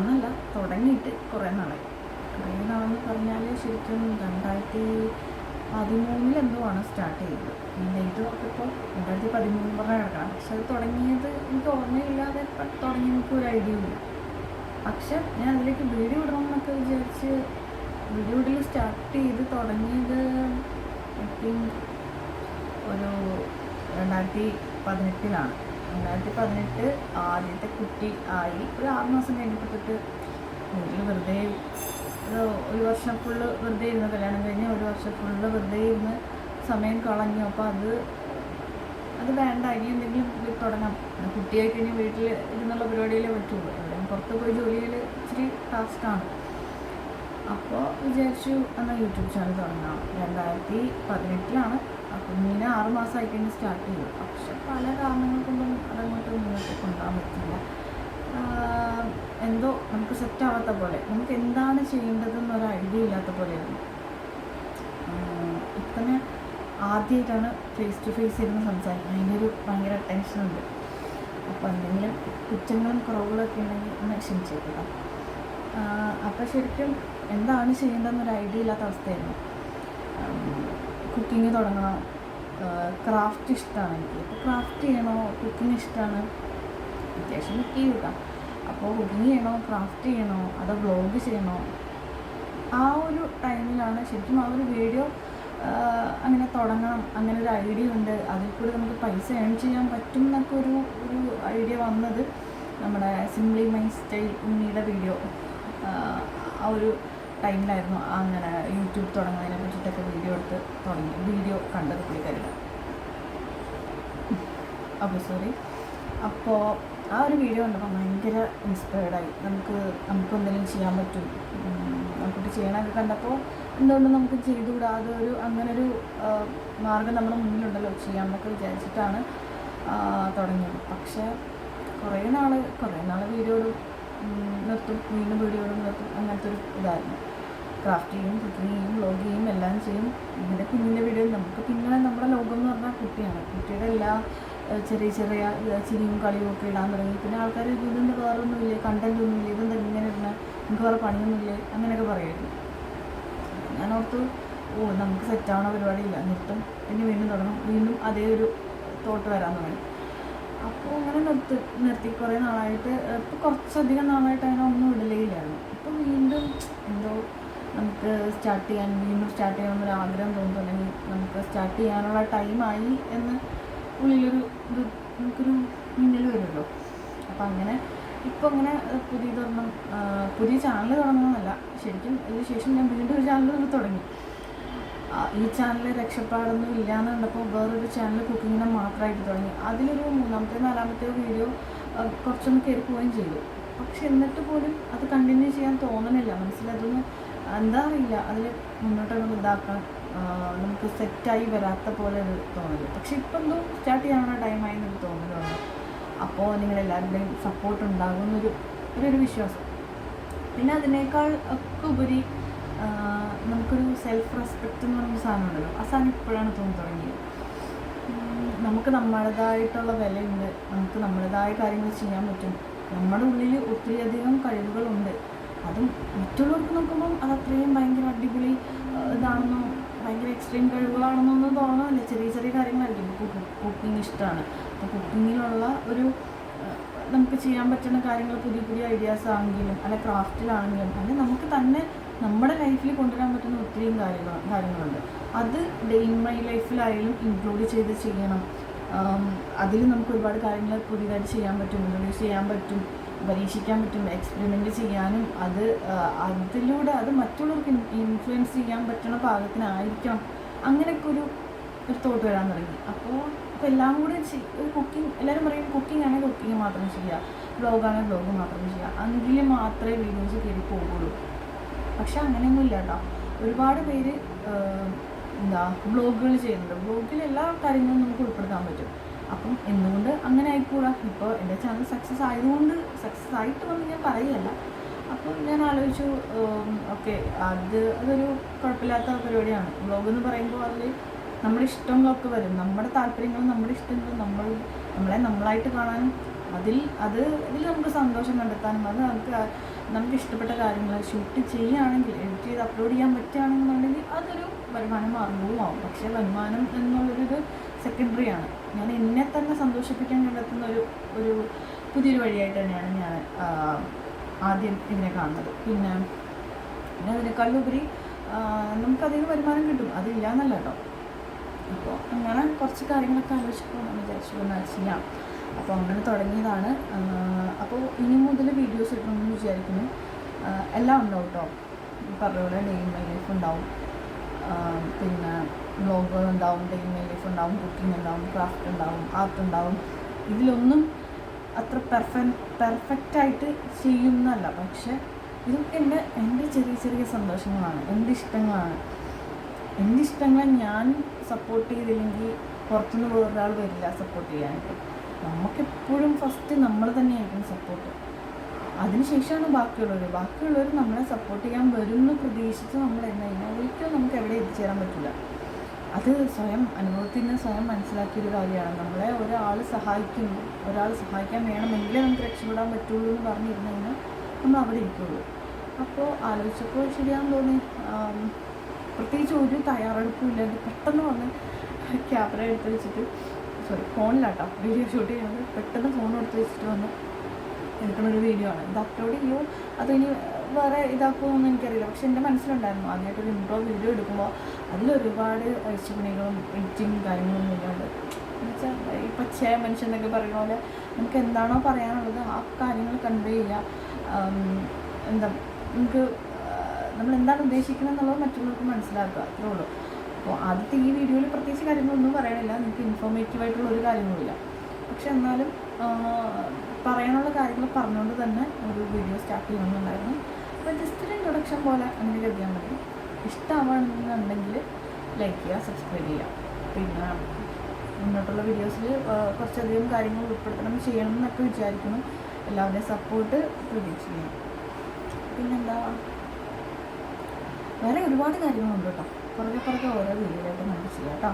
അന്നല്ല, തുടങ്ങിയിട്ട് കുറേ നാളായി. കുറേ നാളെന്ന് പറഞ്ഞാൽ ശരിക്കും 2013 എന്തോ ആണ് സ്റ്റാർട്ട് ചെയ്തത്. ഡേറ്റ് നോക്കിയപ്പോൾ 2013 പറഞ്ഞാൽ കിടക്കണം. പക്ഷെ അത് തുടങ്ങിയത് എനിക്ക് ഓർമ്മയില്ലാതെ തുടങ്ങി, എനിക്കൊരു ഐഡിയ ഇല്ല. പക്ഷെ ഞാൻ അതിലേക്ക് വീഡിയോ ഇടണം എന്നൊക്കെ വിചാരിച്ച് വീഡിയോ ഇടൽ സ്റ്റാർട്ട് ചെയ്ത് തുടങ്ങിയത് ഐ തിങ്ക് ഒരു 2018 2018 ആദ്യത്തെ കുട്ടി ആയി ഒരു 6 മാസം കഴിഞ്ഞപ്പോഴത്തേക്ക് വീട്ടിൽ വെറുതെ ഒരു വർഷം ഫുള്ള് വെറുതെ ഇരുന്ന്, കല്യാണം കഴിഞ്ഞ് ഒരു വർഷം ഫുള്ള് വെറുതെ ഇരുന്ന് സമയം കളഞ്ഞു. അപ്പോൾ അത് വേണ്ട, ഇനി എന്തെങ്കിലും തുടങ്ങാം. കുട്ടിയായി കഴിഞ്ഞ് വീട്ടിൽ ഇരുന്നുള്ള പരിപാടിയിലേ പറ്റുള്ളൂ. എവിടെയും പുറത്ത് പോയി ജോലി ചെയ്യൽ ഇച്ചിരി ടാസ്ക്കാണ്. അപ്പോൾ വിചാരിച്ചു എന്നാൽ യൂട്യൂബ് ചാനൽ തുടങ്ങാം. 2018 കുഞ്ഞിനെ 6 മാസമായി കഴിഞ്ഞ് സ്റ്റാർട്ട് ചെയ്തു. പക്ഷെ പല കാരണങ്ങൾ കൊണ്ടും അതങ്ങോട്ട് മുന്നോട്ട് കൊണ്ടുപോകാൻ പറ്റില്ല. എന്തോ നമുക്ക് സെറ്റാവാത്ത പോലെ, നമുക്ക് എന്താണ് ചെയ്യേണ്ടതെന്നൊരു ഐഡിയ ഇല്ലാത്ത പോലെയായിരുന്നു. ഇപ്പം ഞാൻ ആദ്യമായിട്ടാണ് ഫേസ് ടു ഫേസ് ഇരുന്ന് സംസാരിക്കുന്നത്. അതിൻ്റെ ഒരു ഭയങ്കര ടെൻഷനുണ്ട്. അപ്പോൾ എന്തെങ്കിലും കുറ്റങ്ങളും കുറവുകളൊക്കെ ഉണ്ടെങ്കിൽ ഒന്ന് ക്ഷമിച്ചേക്കാം. അപ്പോൾ ശരിക്കും എന്താണ് ചെയ്യേണ്ടതെന്നൊരു ഐഡിയ ഇല്ലാത്ത അവസ്ഥയായിരുന്നു. കുക്കിങ് തുടങ്ങണം, ക്രാഫ്റ്റ് ഇഷ്ടമാണ് എനിക്ക്. അപ്പോൾ ക്രാഫ്റ്റ് ചെയ്യണോ, കുക്കിംഗ് ഇഷ്ടമാണ്, അത്യാവശ്യം കുക്ക് ചെയ്യൂട്ടാം. അപ്പോൾ കുക്കിംഗ് ചെയ്യണോ, ക്രാഫ്റ്റ് ചെയ്യണോ, അതോ വ്ളോഗ് ചെയ്യണോ, ആ ഒരു ടൈമിലാണ് ശരിക്കും ആ ഒരു വീഡിയോ അങ്ങനെ തുടങ്ങണം, അങ്ങനെ ഒരു ഐഡിയ ഉണ്ട്, അതിൽ കൂടി നമുക്ക് പൈസ ഏൺ ചെയ്യാൻ പറ്റും എന്നൊക്കെ ഒരു ഐഡിയ വന്നത് നമ്മുടെ സിംപ്ലി മൈ സ്റ്റൈൽ ഉണ്ണിയുടെ വീഡിയോ ആ ഒരു ടൈമിലായിരുന്നു. അങ്ങനെ യൂട്യൂബ് തുടങ്ങുന്നതിനെ പറ്റിയിട്ടൊക്കെ വീഡിയോ എടുത്ത് തുടങ്ങി. വീഡിയോ കണ്ടത് പുള്ളിക്കാരില്ല. അപ്പോൾ സോറി. അപ്പോൾ ആ ഒരു വീഡിയോ കണ്ടപ്പോൾ ഭയങ്കര ഇൻസ്പയർഡായി. നമുക്ക് എന്തെങ്കിലും ചെയ്യാൻ പറ്റും, നമുക്കിട്ട് ചെയ്യണമൊക്കെ കണ്ടപ്പോൾ എന്തുകൊണ്ടും നമുക്ക് ചെയ്തുകൂടാ, അതൊരു അങ്ങനൊരു മാർഗം നമ്മുടെ മുന്നിലുണ്ടല്ലോ ചെയ്യാമെന്നൊക്കെ വിചാരിച്ചിട്ടാണ് തുടങ്ങിയത്. പക്ഷേ കുറേ നാൾ വീഡിയോ നിർത്തും, വീണ്ടും വീഡിയോ നിർത്തും, അങ്ങനത്തെ ഒരു ഇതായിരുന്നു. ക്രാഫ്റ്റ് ചെയ്യും, കുക്കിംഗ് ചെയ്യും, വ്ളോഗ് ചെയ്യും, എല്ലാം ചെയ്യും. ഇതിൻ്റെ കുഞ്ഞിൻ്റെ വീഡിയോ നമുക്ക് പിന്നെ നമ്മുടെ ലോകം എന്ന് പറഞ്ഞാൽ കുട്ടിയാണ്. കുട്ടിയുടെ എല്ലാ ചെറിയ ചിരിയും കളിയും ഒക്കെ ഇടാൻ തുടങ്ങി. പിന്നെ ആൾക്കാർ ഇതിൻ്റെ വേറൊന്നുമില്ലേ, കണ്ടൻ്റ് ഒന്നുമില്ല, ഇതെന്താ ഇങ്ങനെ ഇടണേ, നമുക്ക് വേറെ പണിയൊന്നുമില്ലേ, അങ്ങനെയൊക്കെ പറയുമായിരുന്നു. ഞാൻ ഓർത്തു നമുക്ക് സെറ്റാവണ പരിപാടിയില്ല, നിർത്തും, പിന്നെ വീണ്ടും തുടങ്ങും, വീണ്ടും അതേ ഒരു തോട്ട് വരാൻ തുടങ്ങി. അപ്പോൾ അങ്ങനെ നിർത്തി കുറേ നാളായിട്ട്. ഇപ്പോൾ കുറച്ചധികം നാളായിട്ട് അങ്ങനെ ഒന്നും ഇടലേയില്ലായിരുന്നു. ഇപ്പോൾ വീണ്ടും എന്തോ നമുക്ക് സ്റ്റാർട്ട് ചെയ്യാമെന്നൊരു ആഗ്രഹം തോന്നുന്നുണ്ടെങ്കിൽ നമുക്ക് സ്റ്റാർട്ട് ചെയ്യാനുള്ള ടൈമായി എന്ന് ഉള്ളിലൊരു നമുക്കൊരു മിന്നൽ വരുമല്ലോ. അപ്പോൾ അങ്ങനെ ഇപ്പോൾ അങ്ങനെ പുതിയ ചാനൽ തുടങ്ങണമെന്നല്ല, ശരിക്കും ഇതിന് ശേഷം ഞാൻ വീണ്ടും ഒരു ചാനൽ തുടങ്ങി. ഈ ചാനൽ രക്ഷപ്പാടൊന്നും ഇല്ലയെന്ന് കണ്ടപ്പോൾ വേറൊരു ചാനൽ കുക്കിങ്ങിനെ മാത്രമായിട്ട് തുടങ്ങി. അതിലൊരു 4-ാമത്തെ വീഡിയോ കുറച്ചൊന്ന് കയറി പോവുകയും ചെയ്തു. പക്ഷെ എന്നിട്ട് പോലും അത് കണ്ടിന്യൂ ചെയ്യാൻ തോന്നണില്ല. മനസ്സിലതൊന്നും എന്താ അറിയില്ല, അതിൽ മുന്നോട്ടൊന്നും ഇതാക്കാൻ നമുക്ക് സെറ്റായി വരാത്ത പോലെ ഒരു തോന്നല്. പക്ഷെ ഇപ്പം എന്തോ സ്റ്റാർട്ട് ചെയ്യാനുള്ള ടൈമായി എന്നൊരു തോന്നലുണ്ട്. അപ്പോൾ നിങ്ങളെല്ലാവരുടെയും സപ്പോർട്ട് ഉണ്ടാകുമെന്നൊരു വിശ്വാസം. പിന്നെ അതിനേക്കാൾ ഒക്കെ ഉപരി നമുക്കൊരു സെൽഫ് റെസ്പെക്റ്റ് എന്ന് പറയുന്ന സാധനം ഉണ്ടല്ലോ, ആ സാധനം ഇപ്പോഴാണ് തുടങ്ങിയത്. നമുക്ക് നമ്മുടേതായിട്ടുള്ള വിലയുണ്ട്, നമുക്ക് നമ്മുടേതായ കാര്യങ്ങൾ ചെയ്യാൻ പറ്റും, നമ്മുടെ ഉള്ളിൽ ഒത്തിരിയധികം കഴിവുകളുണ്ട്. അതും മറ്റുള്ളവർക്ക് നോക്കുമ്പം അത് അത്രയും ഭയങ്കര അടിപൊളി ഇതാണെന്നോ ഭയങ്കര എക്സ്ട്രീം കഴിവുകളാണെന്നൊന്നും തോന്നാനില്ല. ചെറിയ കാര്യങ്ങളായിരിക്കും. ഇപ്പോൾ കുക്കിംഗ് ഇഷ്ടമാണ്, അപ്പോൾ കുക്കിങ്ങിലുള്ള നമുക്ക് ചെയ്യാൻ പറ്റുന്ന കാര്യങ്ങൾ, പുതിയ ഐഡിയാസ് ആണെങ്കിലും അല്ല ക്രാഫ്റ്റിലാണെങ്കിലും അല്ലെ നമുക്ക് തന്നെ നമ്മുടെ ലൈഫിൽ കൊണ്ടുവരാൻ പറ്റുന്ന ഒത്തിരിയും കാര്യങ്ങളുണ്ട്. അത് ഡേ ഇൻ മൈ ലൈഫിലായാലും ഇൻക്ലൂഡ് ചെയ്ത് ചെയ്യണം. അതിൽ നമുക്ക് ഒരുപാട് കാര്യങ്ങൾ പുതിയതായിട്ട് ചെയ്യാൻ പറ്റും, ഇൻട്രൊഡ്യൂസ് ചെയ്യാൻ പറ്റും, പരീക്ഷിക്കാൻ പറ്റും, എക്സ്പെരിമെൻറ്റ് ചെയ്യാനും അതിലൂടെ അത് മറ്റുള്ളവർക്ക് ഇൻഫ്ലുവൻസ് ചെയ്യാൻ പറ്റുന്ന പാകത്തിനായിരിക്കണം. അങ്ങനെയൊക്കെ ഒരു തോട്ട് വരാൻ തുടങ്ങി. അപ്പോൾ എല്ലാം കൂടെ കുക്കിംഗ്, എല്ലാവരും പറയും കുക്കിംഗ് ആണെങ്കിൽ കുക്കിംഗ് മാത്രം ചെയ്യുക, വ്ളോഗാണെങ്കിൽ വ്ളോഗ് മാത്രം ചെയ്യുക, എങ്കിൽ മാത്രമേ വീഡിയോസ് കയറി പോകുള്ളൂ. പക്ഷെ അങ്ങനെയൊന്നും ഇല്ല കേട്ടോ. ഒരുപാട് പേര് വ്ളോഗുകൾ ചെയ്യുന്നുണ്ട്. വ്ളോഗിൽ എല്ലാ കാര്യങ്ങളും നമുക്ക് ഉൾപ്പെടുത്താൻ പറ്റും. അപ്പം എന്തുകൊണ്ട് അങ്ങനെ ആയിക്കൂടാ? ഇപ്പോൾ എൻ്റെ ചാനൽ സക്സസ് ആയിട്ട് വന്ന് ഞാൻ പറയുകയല്ല. അപ്പം ഞാൻ ആലോചിച്ചു, ഓക്കെ, അതൊരു കുഴപ്പമില്ലാത്ത പരിപാടിയാണ്. വ്ളോഗ് എന്ന് പറയുമ്പോൾ അതിൽ നമ്മുടെ ഇഷ്ടങ്ങളൊക്കെ വരും, നമ്മുടെ താല്പര്യങ്ങളും നമ്മുടെ ഇഷ്ടങ്ങളും നമ്മളെ നമ്മളായിട്ട് കാണാനും അതിൽ നമുക്ക് സന്തോഷം കണ്ടെത്താനും അത് നമുക്ക് നമുക്ക് ഇഷ്ടപ്പെട്ട കാര്യങ്ങൾ ഷൂട്ട് ചെയ്യുകയാണെങ്കിൽ, എഡിറ്റ് ചെയ്ത് അപ്ലോഡ് ചെയ്യാൻ പറ്റുകയാണെന്നുണ്ടെങ്കിൽ അതൊരു വരുമാന മാർഗവും ആവും. പക്ഷേ വരുമാനം എന്നുള്ളൊരിത് സെക്കൻഡറി ആണ്. ഞാൻ എന്നെ തന്നെ സന്തോഷിപ്പിക്കാൻ കണ്ടെത്തുന്ന ഒരു പുതിയൊരു വഴിയായിട്ട് തന്നെയാണ് ഞാൻ ആദ്യം ഇതിനെ കാണുന്നത്. പിന്നെ അതിനേക്കാളുപരി നമുക്കതിൽ നിന്ന് വരുമാനം കിട്ടും, അതില്ല എന്നല്ല കേട്ടോ. അപ്പോൾ അങ്ങനെ കുറച്ച് കാര്യങ്ങളൊക്കെ ആലോചിച്ചപ്പോൾ നമ്മൾ വിചാരിച്ചു എന്നാൽ ചെയ്യാം. അപ്പോൾ അങ്ങനെ തുടങ്ങിയതാണ്. അപ്പോൾ ഇനി മുതൽ വീഡിയോസ് ഇടണമെന്ന് വിചാരിക്കുന്നു. എല്ലാം ഉണ്ടാവും കേട്ടോ. പറഞ്ഞ പോലെ ഡേ ഇൻ മൈ ലൈഫ് ഉണ്ടാവും, പിന്നെ വ്ലോഗുകൾ ഉണ്ടാവും, ഡേ ഇൻ മൈ ലൈഫ് ഉണ്ടാവും, കുക്കിംഗ് ഉണ്ടാവും, ക്രാഫ്റ്റ് ഉണ്ടാവും, ആർട്ട് ഉണ്ടാവും. ഇതിലൊന്നും അത്ര പെർഫെക്റ്റായിട്ട് ചെയ്യുന്നല്ല, പക്ഷെ ഇതൊക്കെ എൻ്റെ ചെറിയ ചെറിയ സന്തോഷങ്ങളാണ്, എൻ്റെ ഇഷ്ടങ്ങളാണ്. എൻ്റെ ഇഷ്ടങ്ങളെ ഞാൻ സപ്പോർട്ട് ചെയ്തില്ലെങ്കിൽ പുറത്തുനിന്ന് വേറൊരാൾ വരില്ല സപ്പോർട്ട് ചെയ്യാനായിട്ട്. നമുക്കെപ്പോഴും ഫസ്റ്റ് നമ്മൾ തന്നെയായിരിക്കും സപ്പോർട്ട്, അതിനുശേഷമാണ് ബാക്കിയുള്ളവർ നമ്മളെ സപ്പോർട്ട് ചെയ്യാൻ വരുമെന്ന് പ്രതീക്ഷിച്ച് നമ്മൾ കഴിഞ്ഞാൽ ഒരിക്കലും നമുക്ക് എവിടെ എത്തിച്ചേരാൻ പറ്റില്ല. അത് സ്വയം അനുഭവത്തിൽ നിന്ന് സ്വയം മനസ്സിലാക്കിയൊരു കാര്യമാണ്. നമ്മളെ ഒരാൾ സഹായിക്കാൻ വേണമെങ്കിലേ നമുക്ക് രക്ഷപ്പെടാൻ പറ്റുള്ളൂ എന്ന് പറഞ്ഞിരുന്നു കഴിഞ്ഞാൽ നമ്മൾ അവിടെ ഇരിക്കുള്ളൂ. അപ്പോൾ ആലോചിച്ചപ്പോൾ ശരിയാണെന്ന് തോന്നി. പ്രത്യേകിച്ച് ഒരു തയ്യാറെടുപ്പും ഇല്ലാണ്ട് പെട്ടെന്ന് വന്ന് ക്യാമറ എടുത്ത് വെച്ചിട്ട്, ഫോണിലാട്ടോ വീഡിയോ ഷൂട്ട് ചെയ്യുന്നത്, പെട്ടെന്ന് ഫോൺ എടുത്ത് വെച്ചിട്ട് വന്ന് എടുക്കുന്നൊരു വീഡിയോ ആണ്. ഇത് അപ്ലോഡ് ചെയ്യുമോ അതിനി വേറെ ഇതാക്കുമോ എന്ന് എനിക്കറിയില്ല. പക്ഷെ എൻ്റെ മനസ്സിലുണ്ടായിരുന്നു ആദ്യമായിട്ടൊരു ഇൻട്രോ വീഡിയോ എടുക്കുമ്പോൾ അതിലൊരുപാട് അഴിച്ചുപണികളും എഡിറ്റിങ് കാര്യങ്ങളൊന്നും ഇല്ലാണ്ട്, എന്നുവെച്ചാൽ ഈ പച്ചയായ മനുഷ്യനൊക്കെ പറയുന്ന പോലെ നമുക്ക് എന്താണോ പറയാനുള്ളത് ആ കാര്യങ്ങൾ കൺവേ ചെയ്യുക. നമുക്ക് നമ്മൾ എന്താണ് ഉദ്ദേശിക്കുന്നത് എന്നുള്ളത് മറ്റുള്ളവർക്ക് മനസ്സിലാക്കുക, അത്രേ ഉള്ളൂ. അപ്പോൾ ആദ്യത്തെ ഈ വീഡിയോയിൽ പ്രത്യേകിച്ച് കാര്യങ്ങളൊന്നും പറയണില്ല, നിങ്ങൾക്ക് ഇൻഫോർമേറ്റീവായിട്ടുള്ള ഒരു കാര്യങ്ങളുമില്ല. പക്ഷെ എന്നാലും പറയാനുള്ള കാര്യങ്ങൾ പറഞ്ഞുകൊണ്ട് തന്നെ ഒരു വീഡിയോ സ്റ്റാർട്ട് ചെയ്യണമെന്നുണ്ടായിരുന്നു. അപ്പോൾ ജസ്റ്റ് ഒരു ഇൻട്രൊഡക്ഷൻ പോലെ അങ്ങനെ കരുതിയാൽ മതി. ഇഷ്ടമാണെന്നുണ്ടെങ്കിൽ ലൈക്ക് ചെയ്യുക, സബ്സ്ക്രൈബ് ചെയ്യുക. പിന്നെ മുന്നോട്ടുള്ള വീഡിയോസിൽ കുറച്ചധികം കാര്യങ്ങൾ ചെയ്യണം എന്നൊക്കെ വിചാരിക്കുന്നു. എല്ലാവരുടെയും സപ്പോർട്ട് പ്രതീക്ഷിക്കുന്നു. പിന്നെന്താ, വേറെ ഒരുപാട് കാര്യങ്ങളുണ്ട് കേട്ടോ. പുറകെ ഓരോ വീഡിയോയിലായിട്ട് നമുക്ക് ചെയ്യാം കേട്ടോ.